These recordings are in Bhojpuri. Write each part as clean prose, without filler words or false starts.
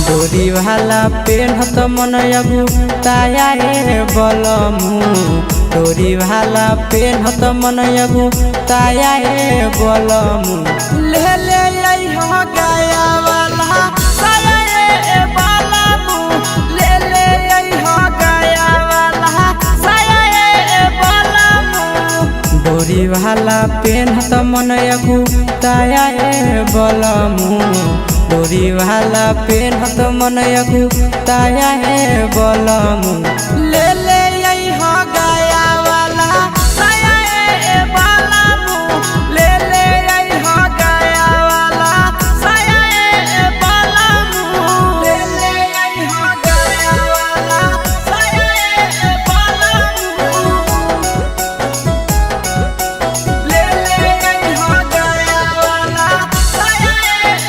डोरी वाला पेन्हत मन अगु ताया ए बलमु डोरी वाला पेन्हत मन अगु ताया ए बलमु ले ले हो गया वाला साया ए बलमु ले ले हो गया वाला साया ए बलमु डोरी वाला पेन्हत मन अगु ताया ए बलमु डोरी वाला पेन्हत मन अगु ताया है बलमु ले ले हो गया वाला साया ए बलमु ले ले हो गया वाला साया ए बलमु ले ले हो गया वाला साया ए बलमु ले ले हो गया वाला साया ए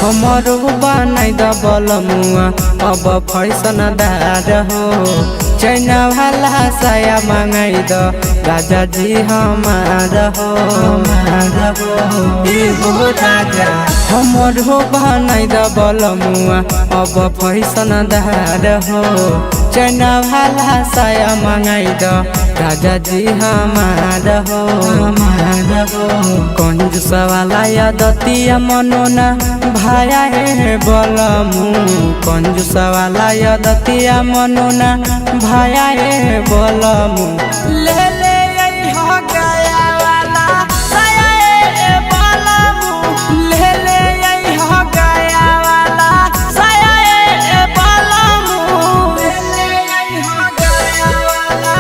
हमरो बनाई द बलमुआ अब फैशन दार हो चैना वाला साया मांगाई द राजा जी हमार हो राजा हमरो बनाई द बलमुआ अब फैशन दार हो चैना वाला साया मांगाई द राजा जी हमार हो कंजूस वाला यदतिया मनोना भाया है बलमु कंजूस वाला यदतिया मनोना भाया है बलमु ले ले हो गया वाला साया ए बलमु ले ले हो गया वाला साया ए बलमु ले ले हो गया वाला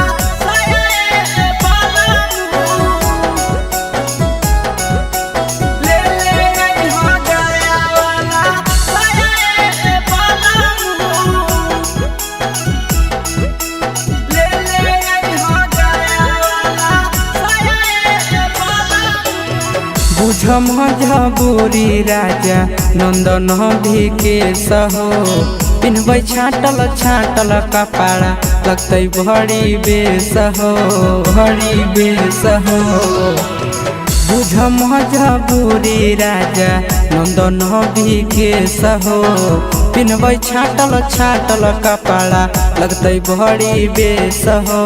साया ए बलमु ले ले हो गया वाला साया ए बलमु ले ले हो गया वाला साया ए बलमु बुझ मजबूरी राजा नंदन विकेश हो पिन्हबै छाटल छाटल कपड़ा लगतै भरी बेस हो बुझ मजबूरी राजा नंदन विकेश हो पिन्हबै छाटल छाटल कपड़ा लगतै भरी बेस हो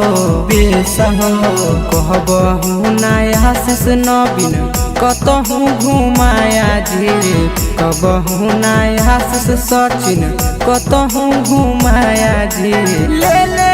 कहबहु नया शेष नवीन कतहु घुमाया जी कहबहु नया शेष सचिन कतहु घुमाया जी ले ले